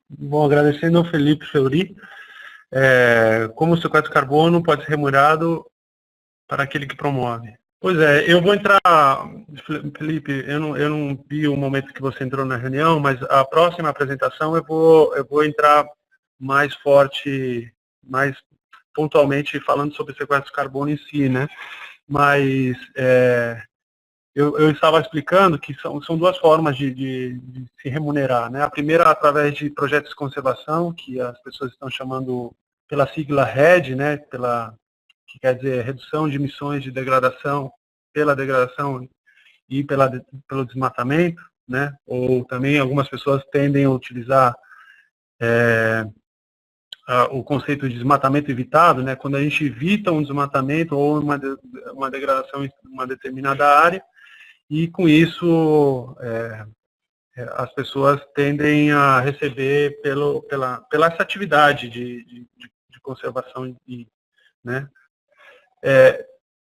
Bom, agradecendo ao Felipe Fleury, como o sequestro de carbono pode ser remunerado para aquele que promove. Pois é, eu vou entrar, Felipe, eu não vi o momento que você entrou na reunião, mas a próxima apresentação eu vou entrar mais forte, mais pontualmente falando sobre o sequestro de carbono em si, né? Mas eu estava explicando que são duas formas de se remunerar, né? A primeira através de projetos de conservação, que as pessoas estão chamando pela sigla RED, né? Que quer dizer redução de emissões de degradação pela degradação e pelo desmatamento, né? Ou também algumas pessoas tendem a utilizar o conceito de desmatamento evitado, né? Quando a gente evita um desmatamento ou uma degradação em uma determinada área, e com isso as pessoas tendem a receber pela essa atividade de conservação, né?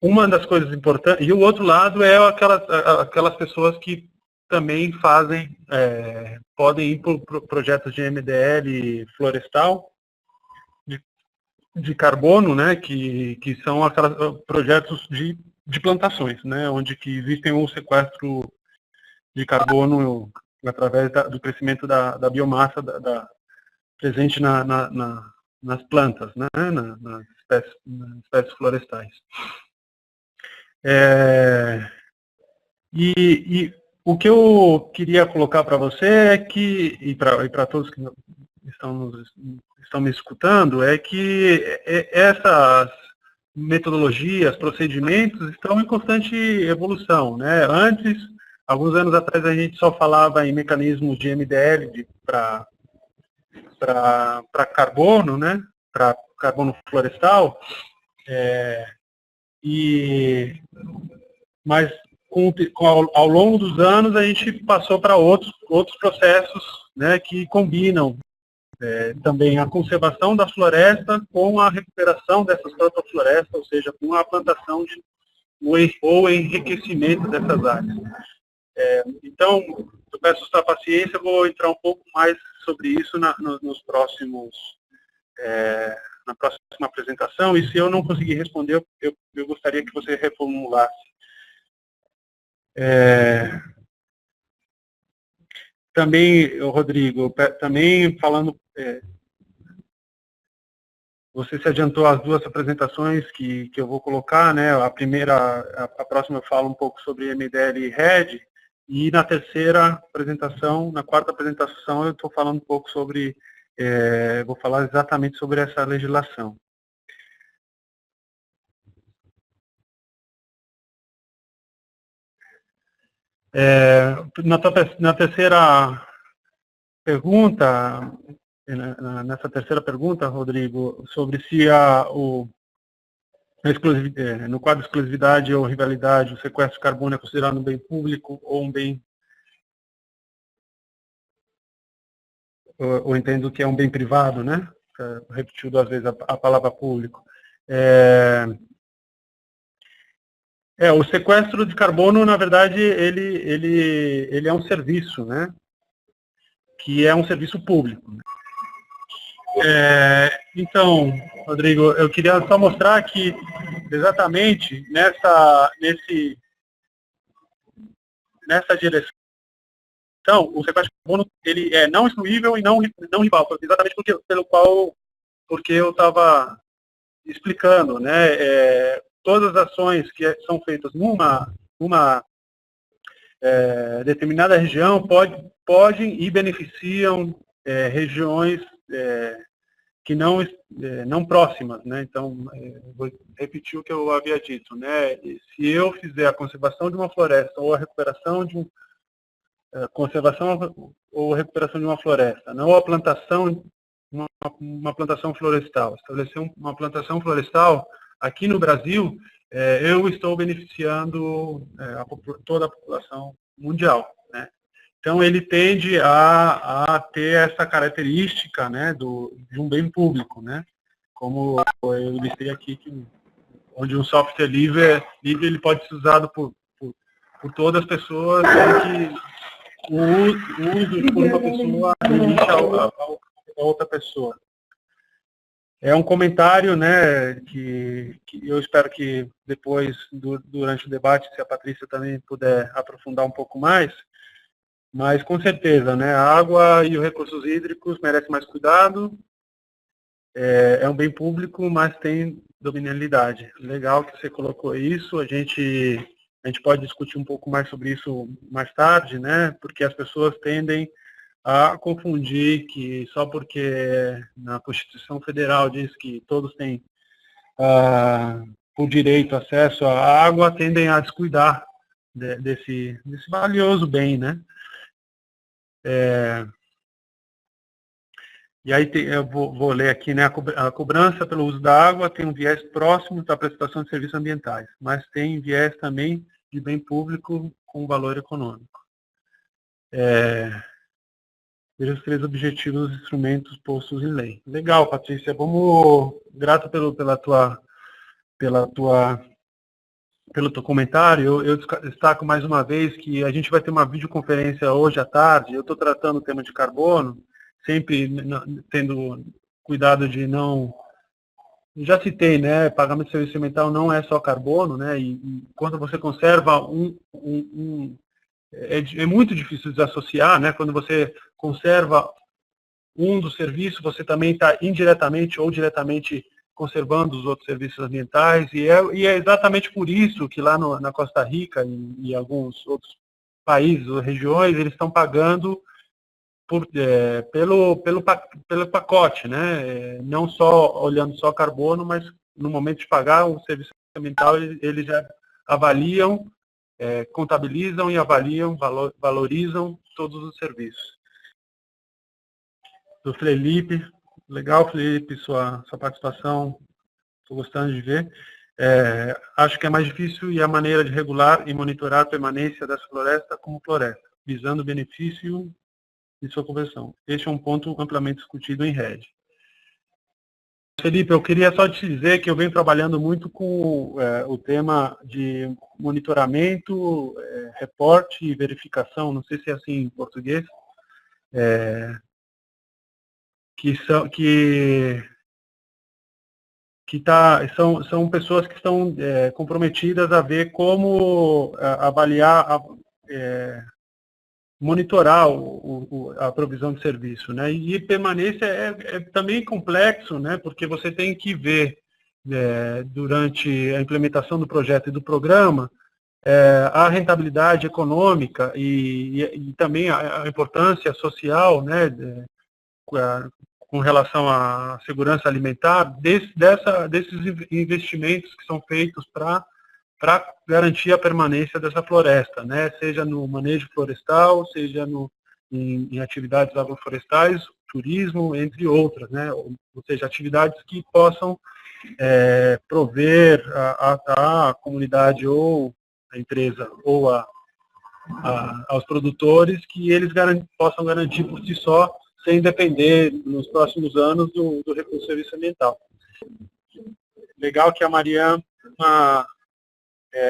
Uma das coisas importantes, e o outro lado é aquelas pessoas que também podem ir por projetos de MDL florestal, de carbono, né, que são aqueles projetos de plantações, né, onde que existem um sequestro de carbono através do crescimento da biomassa presente nas plantas, né, nas espécies florestais. E o que eu queria colocar para você é que, e para todos que estão me escutando, é que essas metodologias, procedimentos estão em constante evolução, né? Antes, alguns anos atrás, a gente só falava em mecanismos de MDL para carbono, né? Para carbono florestal, mas ao longo dos anos a gente passou para outros processos, né, que combinam também a conservação da floresta com a recuperação dessas próprias florestas, ou seja, com a plantação ou enriquecimento dessas áreas. Então, eu peço sua paciência, eu vou entrar um pouco mais sobre isso na próxima apresentação, e se eu não conseguir responder, eu gostaria que você reformulasse. Também, Rodrigo, também falando, você se adiantou às duas apresentações que eu vou colocar, né? A próxima eu falo um pouco sobre MDL e RED, e na quarta apresentação eu estou falando um pouco sobre, vou falar exatamente sobre essa legislação. Na terceira pergunta, Rodrigo, sobre se no quadro de exclusividade ou rivalidade, o sequestro de carbono é considerado um bem público ou um bem... ou entendo que é um bem privado, né? Repetiu duas vezes a palavra público. O sequestro de carbono, na verdade, ele é um serviço, né? Que é um serviço público. Então, Rodrigo, eu queria só mostrar que exatamente nessa direção, o sequestro de carbono ele é não excluível e não rival, exatamente porque eu estava explicando, né? Todas as ações que são feitas numa determinada região podem e beneficiam regiões que não próximas, né? Então, vou repetir o que eu havia dito, né? Se eu fizer a conservação de uma floresta ou a recuperação de conservação ou recuperação de uma floresta, não a plantação, uma plantação florestal, estabelecer uma plantação florestal aqui no Brasil, eu estou beneficiando toda a população mundial, né? Então, ele tende a ter essa característica, né, de um bem público, né? Como eu listei aqui, onde um software livre ele pode ser usado por todas as pessoas o uso por uma pessoa limite a outra pessoa. É um comentário, né, que eu espero que depois, durante o debate, se a Patrícia também puder aprofundar um pouco mais, mas com certeza, né, a água e os recursos hídricos merecem mais cuidado, é um bem público, mas tem dominialidade. Legal que você colocou isso, a gente pode discutir um pouco mais sobre isso mais tarde, né, porque as pessoas tendem a confundir que só porque na Constituição Federal diz que todos têm o direito, acesso à água, tendem a descuidar desse valioso bem, né? E aí eu vou ler aqui, né? A cobrança pelo uso da água tem um viés próximo da prestação de serviços ambientais, mas tem viés também de bem público com valor econômico. Veja os 3 objetivos dos instrumentos postos em lei. Legal, Patrícia. Grato pelo teu comentário. Eu destaco mais uma vez que a gente vai ter uma videoconferência hoje à tarde. Eu estou tratando o tema de carbono, sempre tendo cuidado de não... Já citei, né? Pagamento de serviço ambiental não é só carbono, né? E quando você conserva é muito difícil desassociar, né? Quando você conserva um dos serviços, você também está indiretamente ou diretamente conservando os outros serviços ambientais, e é exatamente por isso que lá na Costa Rica e alguns outros países ou regiões, eles estão pagando pelo pacote, né? Não só olhando só carbono, mas no momento de pagar o serviço ambiental, eles já avaliam, contabilizam e avaliam, valorizam todos os serviços. Do Felipe, legal, Felipe, sua participação, estou gostando de ver. Acho que é mais difícil e a maneira de regular e monitorar a permanência dessa floresta como floresta, visando o benefício de sua conversão. Este é um ponto amplamente discutido em rede. Felipe, eu queria só te dizer que eu venho trabalhando muito com o tema de monitoramento, reporte e verificação, não sei se é assim em português, são pessoas que estão comprometidas a ver como avaliar, monitorar a provisão de serviço, né? E permanência é também complexo, né? Porque você tem que ver durante a implementação do projeto e do programa a rentabilidade econômica e também a importância social, né? Com relação à segurança alimentar, desses investimentos que são feitos para garantir a permanência dessa floresta, né? Seja no manejo florestal, seja em atividades agroflorestais, turismo, entre outras, né? Ou seja, atividades que possam prover à comunidade ou à empresa ou aos produtores que eles possam garantir por si só, sem depender nos próximos anos do recurso de serviço ambiental. Legal que a Mariana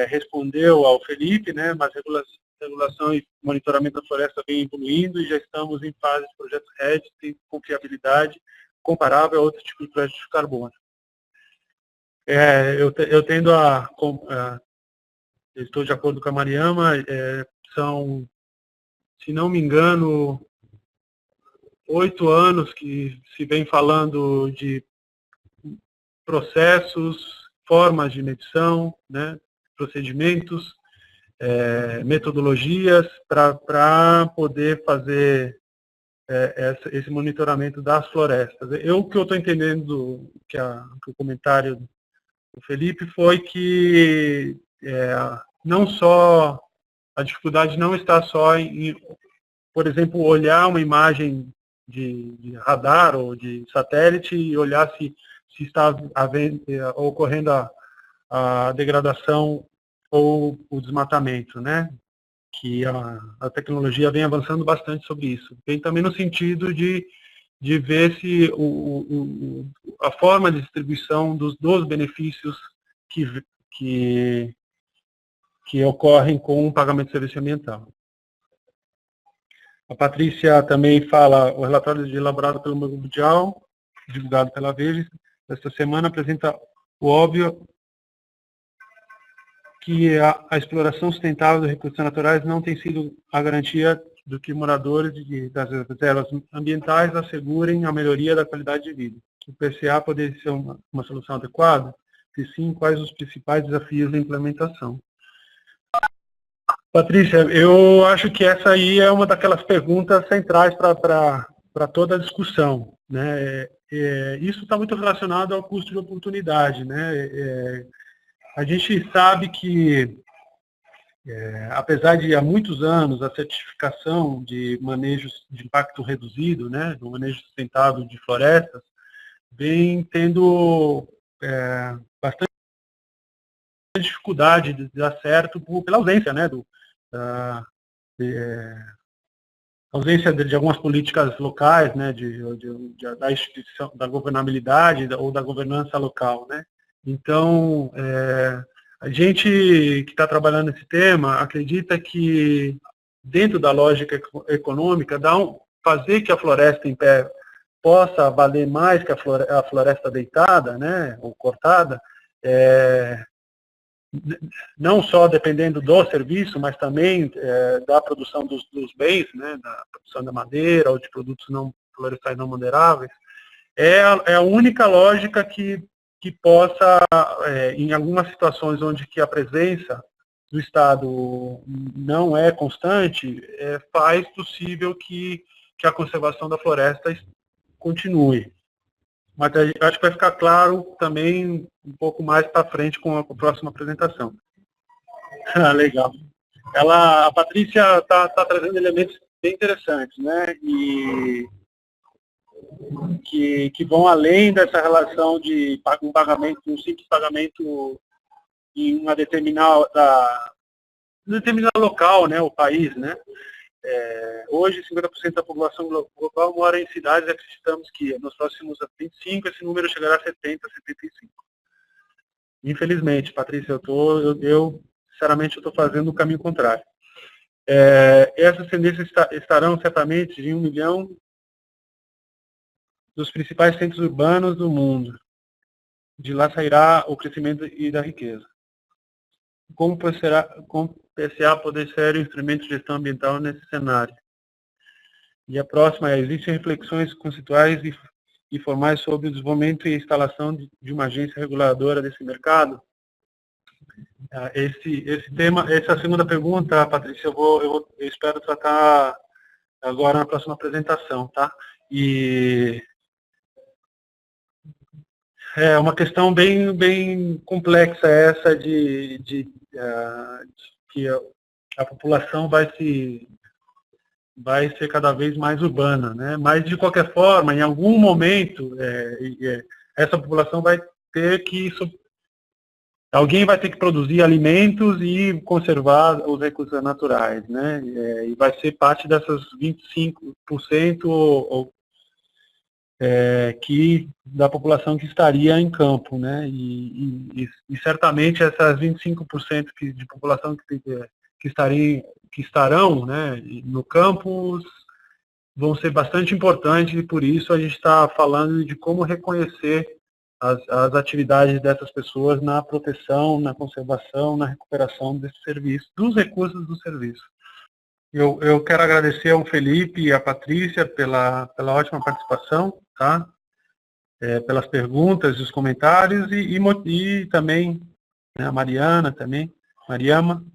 respondeu ao Felipe, né, mas regulação e monitoramento da floresta vem evoluindo e já estamos em fase de projetos RED, tem confiabilidade comparável a outros tipos de crédito de carbono. Eu tendo estou de acordo com a Mariana, são, se não me engano, 8 anos que se vem falando de processos, formas de medição, né, procedimentos, metodologias para poder fazer esse monitoramento das florestas. O que eu estou entendendo que o comentário do Felipe foi que não só a dificuldade não está só em, por exemplo, olhar uma imagem de radar ou de satélite e olhar se está ocorrendo a degradação ou o desmatamento, né? Que a tecnologia vem avançando bastante sobre isso. Vem também no sentido de ver se a forma de distribuição dos benefícios que ocorrem com o pagamento de serviço ambiental. A Patrícia também fala, o relatório elaborado pelo Banco Mundial, divulgado pela Veja, esta semana apresenta o óbvio que a exploração sustentável dos recursos naturais não tem sido a garantia do que moradores das reservas ambientais assegurem a melhoria da qualidade de vida. O PCA poderia ser uma solução adequada? Se sim, quais os principais desafios da implementação? Patrícia, eu acho que essa aí é uma daquelas perguntas centrais para toda a discussão, né? Isso está muito relacionado ao custo de oportunidade, né? A gente sabe que, apesar de há muitos anos a certificação de manejos de impacto reduzido, né, do manejo sustentável de florestas, vem tendo bastante dificuldade de dar certo pela ausência, né, ausência de algumas políticas locais, né, da instituição, da governabilidade ou da governança local, né. Então, a gente que está trabalhando nesse tema acredita que, dentro da lógica econômica, fazer que a floresta em pé possa valer mais que a floresta deitada, né, ou cortada, não só dependendo do serviço, mas também da produção dos bens, né, da produção da madeira ou de produtos não florestais não madeiráveis, é a única lógica que possa, em algumas situações onde que a presença do Estado não é constante, faz possível que a conservação da floresta continue. Mas acho que vai ficar claro também um pouco mais para frente com a próxima apresentação. Legal. A Patrícia está trazendo elementos bem interessantes, né? E que vão além dessa relação de um pagamento, um simples pagamento em uma determinada local, né? O país, né? Hoje, 50% da população global mora em cidades e acreditamos que nos próximos 25 esse número chegará a 70, 75. Infelizmente, Patrícia, eu sinceramente, estou fazendo o caminho contrário. Essas tendências estarão certamente em 1 milhão dos principais centros urbanos do mundo. De lá sairá o crescimento e da riqueza. Como o PCA poder ser um instrumento de gestão ambiental nesse cenário? E a próxima existem reflexões conceituais e formais sobre o desenvolvimento e instalação de uma agência reguladora desse mercado? Esse tema, essa é a segunda pergunta, Patrícia, eu espero tratar agora na próxima apresentação, tá? E é uma questão bem complexa essa de que a população vai ser cada vez mais urbana, né? Mas, de qualquer forma, em algum momento, essa população vai ter que... Alguém vai ter que produzir alimentos e conservar os recursos naturais, né? E vai ser parte dessas 25% da população que estaria em campo, né? E certamente essas 25% de população que estarão, né, no campo vão ser bastante importantes, e por isso a gente está falando de como reconhecer as atividades dessas pessoas na proteção, na conservação, na recuperação desse serviço, dos recursos do serviço. Eu quero agradecer ao Felipe e à Patrícia pela ótima participação, tá? Pelas perguntas e os comentários, e também, né, a Mariana também, Mariama,